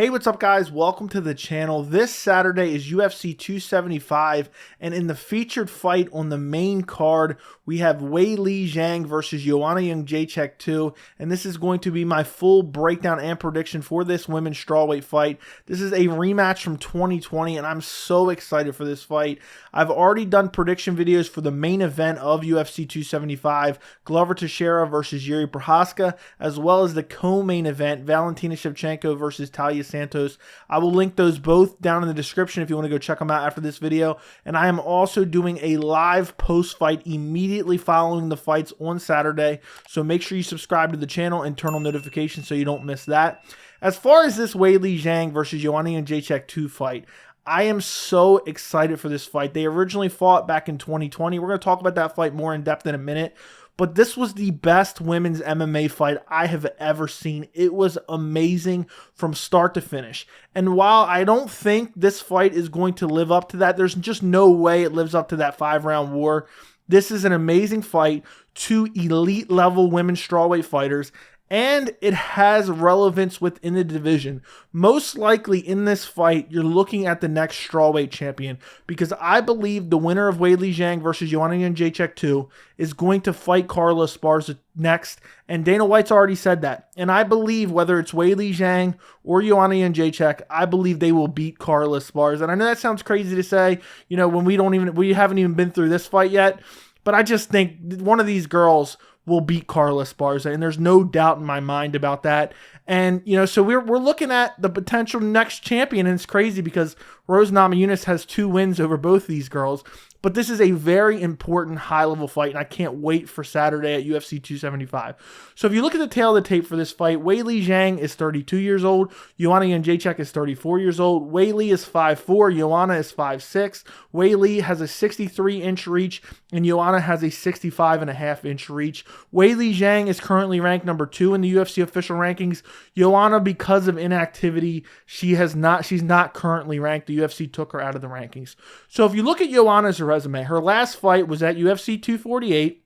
Hey, what's up guys? Welcome to the channel. This Saturday is UFC 275, and in the featured fight on the main card, we have Weili Zhang versus Joanna Jędrzejczyk 2, and this is going to be my full breakdown and prediction for this women's strawweight fight. This is a rematch from 2020, and I'm so excited for this fight. I've already done prediction videos for the main event of UFC 275, Glover Teixeira versus Yuri Prochazka, as well as the co-main event, Valentina Shevchenko versus Talia Santos. I will link those both down in the description if you want to go check them out after this video. And I am also doing a live post-fight immediately following the fights on Saturday. So make sure you subscribe to the channel and turn on notifications so you don't miss that. As far as this Weili Zhang versus Joanna Jędrzejczyk 2 fight, I am so excited for this fight. They originally fought back in 2020. We're going to talk about that fight more in depth in a minute. But this was the best women's MMA fight I have ever seen. It was amazing from start to finish. And while I don't think this fight is going to live up to that, there's just no way it lives up to that 5-round war. This is an amazing fight. Two elite level women's strawweight fighters. And it has relevance within the division. Most likely in this fight, you're looking at the next strawweight champion, because I believe the winner of Weili Zhang versus Joanna Jędrzejczyk 2 is going to fight Carla Esparza next, and Dana White's already said that. And I believe whether it's Weili Zhang or Joanna Jędrzejczyk, I believe they will beat Carla Esparza. And I know that sounds crazy to say, you know, when we haven't even been through this fight yet, but I just think one of these girls will beat Carla Esparza, and there's no doubt in my mind about that. And, you know, so we're looking at the potential next champion, and it's crazy because Rose Namajunas has 2 wins over both these girls. But this is a very important high-level fight, and I can't wait for Saturday at UFC 275. So if you look at the tail of the tape for this fight, Weili Zhang is 32 years old. Joanna Jędrzejczyk is 34 years old. Weili is 5'4". Joanna is 5'6". Weili has a 63-inch reach, and Joanna has a 65.5-inch reach. Weili Zhang is currently ranked number 2 in the UFC official rankings. Joanna, because of inactivity, she's not currently ranked. The UFC took her out of the rankings. So if you look at Joanna's resume, her last fight was at UFC 248,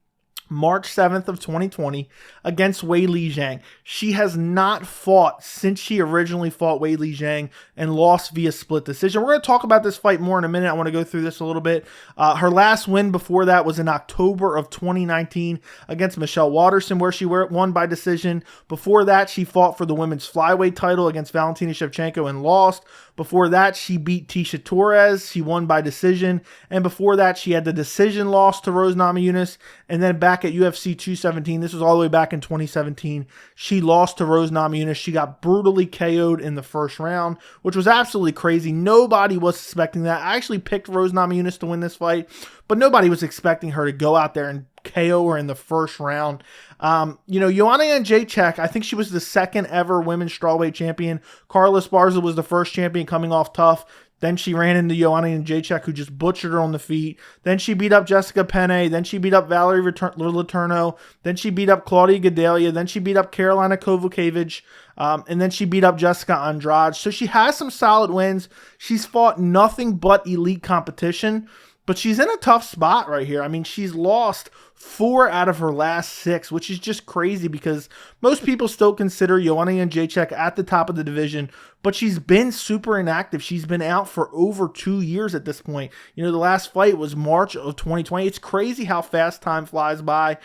March 7th of 2020, against Weili Zhang. She has not fought since she originally fought Weili Zhang and lost via split decision. We're going to talk about this fight more in a minute. I want to go through this a little bit. Her last win before that was in October of 2019 against Michelle Waterson, where she won by decision. Before that, she fought for the women's flyweight title against Valentina Shevchenko and lost. Before that, she beat Tecia Torres. She won by decision. And before that, she had the decision loss to Rose Namajunas. And then back at UFC 217, this was all the way back in 2017, she lost to Rose Namajunas. She got brutally KO'd in the first round, which was absolutely crazy. Nobody was suspecting that. I actually picked Rose Namajunas to win this fight, but nobody was expecting her to go out there and KO her in the first round. You know, Joanna Jędrzejczyk, I think she was the second ever women's strawweight champion. Carla Esparza was the first champion coming off tough. Then she ran into Joanna Jędrzejczyk, who just butchered her on the feet. Then she beat up Jessica Penne. Then she beat up Valerie Letourneau. Then she beat up Claudia Gadelha. Then she beat up Carolina Kovacevic. And then she beat up Jessica Andrade. So she has some solid wins. She's fought nothing but elite competition. But she's in a tough spot right here. I mean, she's lost 4 out of her last 6, which is just crazy because most people still consider Joanna Jędrzejczyk at the top of the division, but she's been super inactive. She's been out for over 2 years at this point. You know, the last fight was March of 2020. It's crazy how fast time flies by.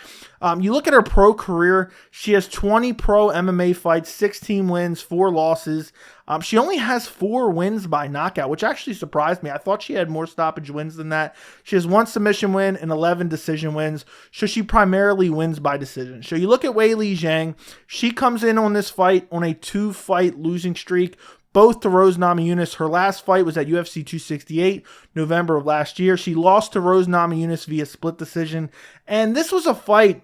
You look at her pro career, she has 20 pro MMA fights, 16 wins, 4 losses. She only has 4 wins by knockout, which actually surprised me. I thought she had more stoppage wins than that. She has 1 submission win and 11 decision wins, so she primarily wins by decision. So you look at Weili Zhang, she comes in on this fight on a 2-fight losing streak, both to Rose Namajunas. Her last fight was at UFC 268, November of last year. She lost to Rose Namajunas via split decision, and this was a fight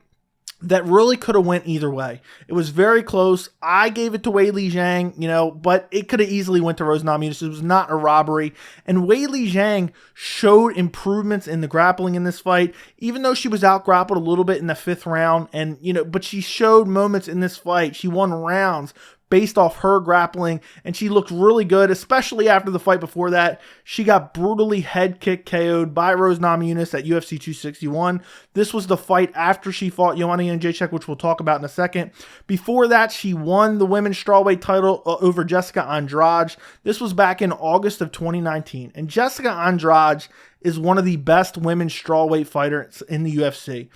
that really could have went either way. It was very close. I gave it to Weili Zhang, you know, but it could have easily went to Rose Namajunas. It was not a robbery. And Weili Zhang showed improvements in the grappling in this fight, even though she was out-grappled a little bit in the 5th round. And, you know, but she showed moments in this fight. She won rounds, based off her grappling, and she looked really good, especially after the fight before that. She got brutally head kick KO'd by Rose Namajunas at UFC 261. This was the fight after she fought Joanna Jędrzejczyk, which we'll talk about in a second. Before that, she won the women's strawweight title over Jessica Andrade. This was back in August of 2019, and Jessica Andrade is one of the best women's strawweight fighters in the UFC.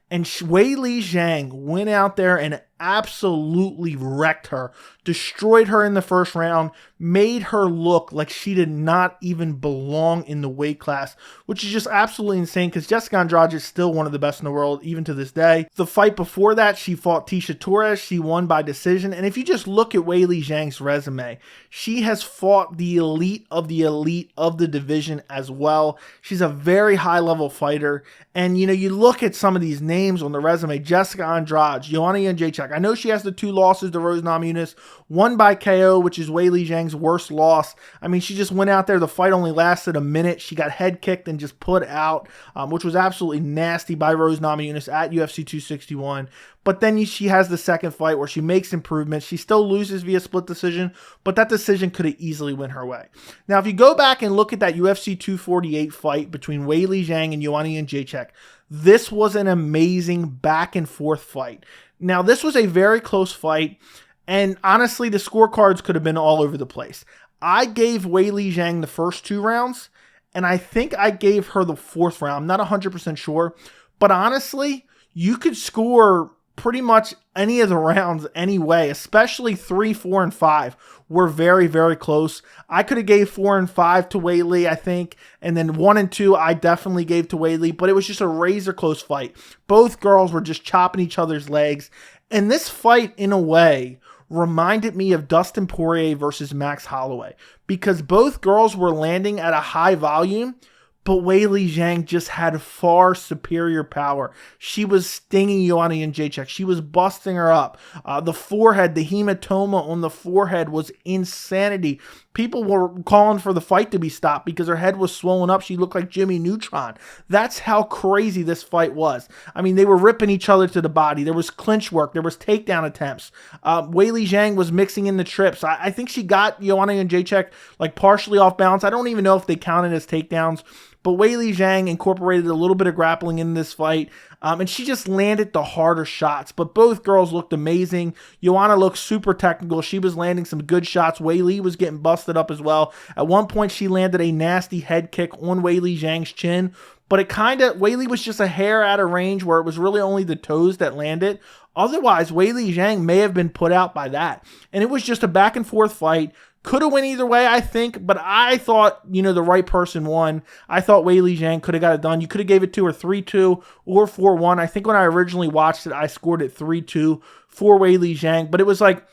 And Weili Zhang went out there and absolutely wrecked her, destroyed her in the first round, made her look like she did not even belong in the weight class, which is just absolutely insane because Jessica Andrade is still one of the best in the world, even to this day. The fight before that, she fought Tecia Torres. She won by decision. And if you just look at Weili Zhang's resume, she has fought the elite of the division as well. She's a very high-level fighter. And, you look at some of these names on the resume, Jessica Andrade, Joanna Jędrzejczyk. I know she has the 2 losses to Rose Namajunas, one by KO, which is Weili Zhang's worst loss. I mean, she just went out there. The fight only lasted a minute. She got head kicked and just put out, which was absolutely nasty by Rose Namajunas at UFC 261. But then she has the second fight where she makes improvements. She still loses via split decision, but that decision could have easily went her way. Now, if you go back and look at that UFC 248 fight between Weili Zhang and Joanna Jędrzejczyk, this was an amazing back and forth fight. Now, this was a very close fight, and honestly, the scorecards could have been all over the place. I gave Weili Zhang the first 2 rounds, and I think I gave her the 4th round. I'm not 100% sure, but honestly, you could score pretty much any of the rounds anyway, especially 3, 4, and 5 were very, very close. I could have gave 4 and 5 to Weili, I think, and then 1 and 2 I definitely gave to Weili, but it was just a razor close fight. Both girls were just chopping each other's legs, and this fight, in a way, reminded me of Dustin Poirier versus Max Holloway, because both girls were landing at a high volume, but Weili Zhang just had far superior power. She was stinging Joanna Jędrzejczyk. She was busting her up. The forehead, the hematoma on the forehead was insanity. People were calling for the fight to be stopped because her head was swollen up. She looked like Jimmy Neutron. That's how crazy this fight was. I mean, they were ripping each other to the body. There was clinch work. There was takedown attempts. Weili Zhang was mixing in the trips. I think she got Joanna Jędrzejczyk like partially off balance. I don't even know if they counted as takedowns. But Weili Zhang incorporated a little bit of grappling in this fight, and she just landed the harder shots. But both girls looked amazing. Joanna looked super technical. She was landing some good shots. Weili was getting busted up as well. At one point, she landed a nasty head kick on Weili Zhang's chin. But Weili was just a hair out of range where it was really only the toes that landed. Otherwise, Weili Zhang may have been put out by that. And it was just a back and forth fight. Could have went either way, I think, but I thought, the right person won. I thought Weili Zhang could have got it done. You could have gave it to her 3-2 or 4-1. I think when I originally watched it, I scored it 3-2 for Weili Zhang, but it was like,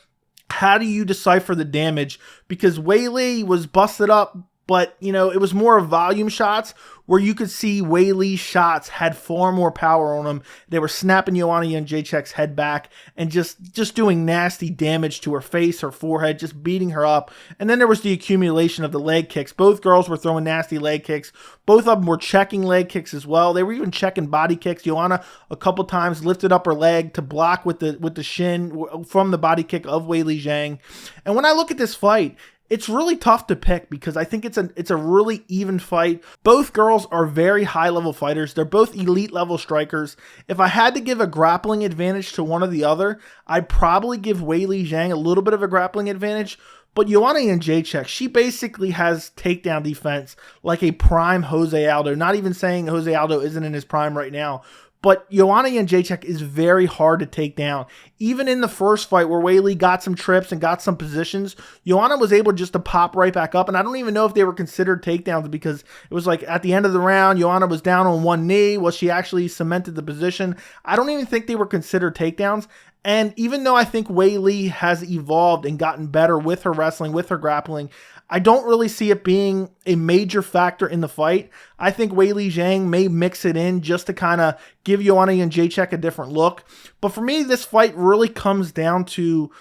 how do you decipher the damage? Because Weili was busted up, but, it was more of volume shots where you could see Weili's shots had far more power on them. They were snapping Joanna Jędrzejczyk's head back and just doing nasty damage to her face, her forehead, just beating her up. And then there was the accumulation of the leg kicks. Both girls were throwing nasty leg kicks. Both of them were checking leg kicks as well. They were even checking body kicks. Joanna a couple times lifted up her leg to block with the shin from the body kick of Weili Zhang. And when I look at this fight, it's really tough to pick because I think it's a really even fight. Both girls are very high-level fighters. They're both elite-level strikers. If I had to give a grappling advantage to one or the other, I'd probably give Weili Zhang a little bit of a grappling advantage. But Joanna Jędrzejczyk, she basically has takedown defense like a prime Jose Aldo. Not even saying Jose Aldo isn't in his prime right now. But Joanna Jędrzejczyk is very hard to take down. Even in the first fight where Weili got some trips and got some positions, Joanna was able just to pop right back up. And I don't even know if they were considered takedowns because it was like at the end of the round, Joanna was down on one knee. Well, she actually cemented the position. I don't even think they were considered takedowns. And even though I think Weili has evolved and gotten better with her wrestling, with her grappling, I don't really see it being a major factor in the fight. I think Weili Zhang may mix it in just to kind of give Joanna Jędrzejczyk a different look. But for me, this fight really comes down to,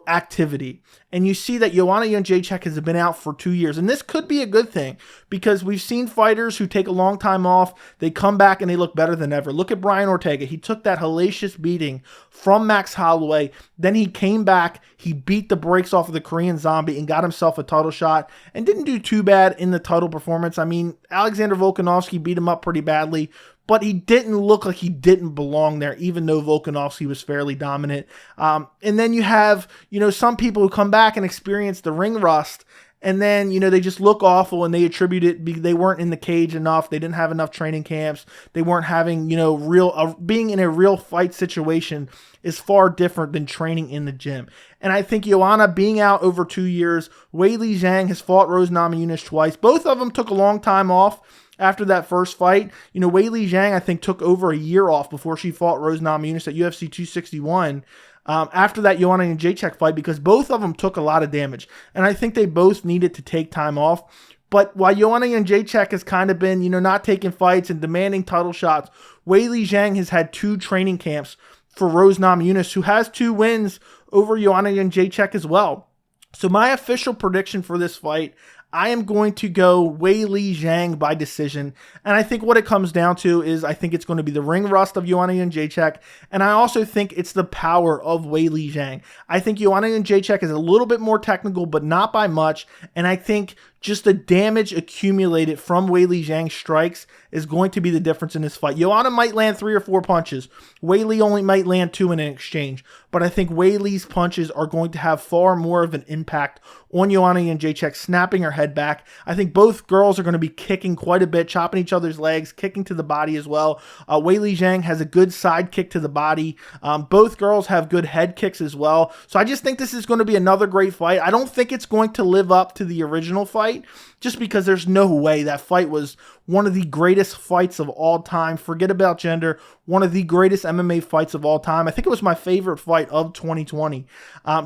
activity. And you see that Joanna Jędrzejczyk has been out for 2 years. And this could be a good thing because we've seen fighters who take a long time off. They come back and they look better than ever. Look at Brian Ortega. He took that hellacious beating from Max Holloway. Then he came back. He beat the brakes off of the Korean Zombie and got himself a title shot and didn't do too bad in the title performance. I mean, Alexander Volkanovski beat him up pretty badly, but he didn't look like he didn't belong there, even though Volkanovski was fairly dominant. And then you have, some people who come back and experience the ring rust, and then, they just look awful and they attribute it, they weren't in the cage enough, they didn't have enough training camps, they weren't having, being in a real fight situation is far different than training in the gym. And I think Joanna being out over 2 years, Weili Zhang has fought Rose Namajunas twice. Both of them took a long time off after that first fight. Weili Zhang, I think, took over a year off before she fought Rose Namajunas at UFC 261. After that Joanna Jędrzejczyk fight, because both of them took a lot of damage. And I think they both needed to take time off. But while Joanna Jędrzejczyk has kind of been, not taking fights and demanding title shots, Weili Zhang has had 2 training camps for Rose Namajunas, who has 2 wins over Joanna Jędrzejczyk as well. So my official prediction for this fight, I am going to go Weili Zhang by decision. And I think what it comes down to is I think it's going to be the ring rust of Joanna Jędrzejczyk. And I also think it's the power of Weili Zhang. I think Joanna Jędrzejczyk is a little bit more technical, but not by much. And I think just the damage accumulated from Weili Zhang's strikes is going to be the difference in this fight. Joanna might land 3 or 4 punches. Weili only might land 2 in an exchange. But I think Weili's punches are going to have far more of an impact on Joanna Jędrzejczyk, snapping her head back. I think both girls are going to be kicking quite a bit, chopping each other's legs, kicking to the body as well. Weili Zhang has a good side kick to the body. Both girls have good head kicks as well. So I just think this is going to be another great fight. I don't think it's going to live up to the original fight, just because there's no way. That fight was one of the greatest fights of all time. Forget about gender. One of the greatest MMA fights of all time. I think it was my favorite fight of 2020.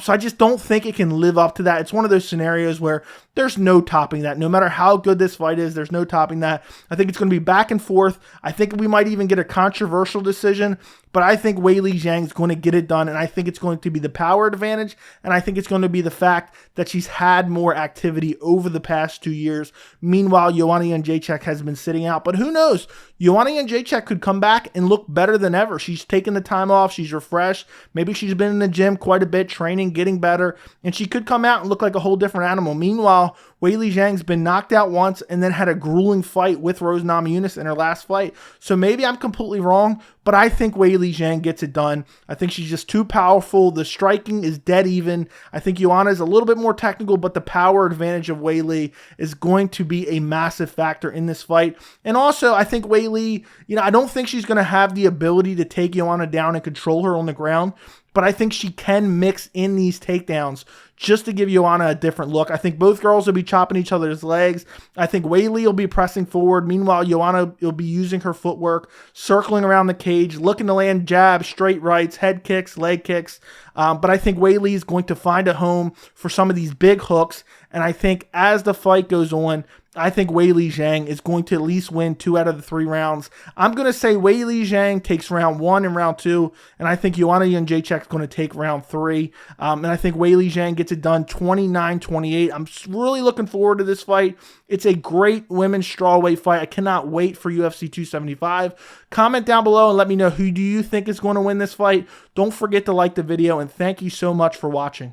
So I just don't think it can live up to that. It's one of those scenarios where there's no topping that. No matter how good this fight is, there's no topping that. I think it's going to be back and forth. I think we might even get a controversial decision, but I think Weili Zhang is going to get it done, and I think it's going to be the power advantage, and I think it's going to be the fact that she's had more activity over the past 2 years. Meanwhile, Joanna Jędrzejczyk has been sitting out, but who knows? Joanna Jędrzejczyk could come back and look better than ever. She's taken the time off. She's refreshed. Maybe she's been in the gym quite a bit, training, getting better, and she could come out and look like a whole different animal. Meanwhile, Weili Zhang's been knocked out once and then had a grueling fight with Rose Namajunas in her last fight. So maybe I'm completely wrong, but I think Weili Zhang gets it done. I think she's just too powerful. The striking is dead even. I think Joanna is a little bit more technical, but the power advantage of Weili is going to be a massive factor in this fight. And also, I think Weili, I don't think she's going to have the ability to take Joanna down and control her on the ground, but I think she can mix in these takedowns just to give Joanna a different look. I think both girls will be chopping each other's legs. I think Weili will be pressing forward. Meanwhile, Joanna will be using her footwork, circling around the cage, looking to land jabs, straight rights, head kicks, leg kicks. But I think Weili is going to find a home for some of these big hooks. And I think as the fight goes on, I think Weili Zhang is going to at least win 2 out of the 3 rounds. I'm going to say Weili Zhang takes round 1 and round 2, and I think Joanna Jędrzejczyk is going to take round 3. And I think Weili Zhang gets it done 29-28. I'm really looking forward to this fight. It's a great women's strawweight fight. I cannot wait for UFC 275. Comment down below and let me know who do you think is going to win this fight. Don't forget to like the video, and thank you so much for watching.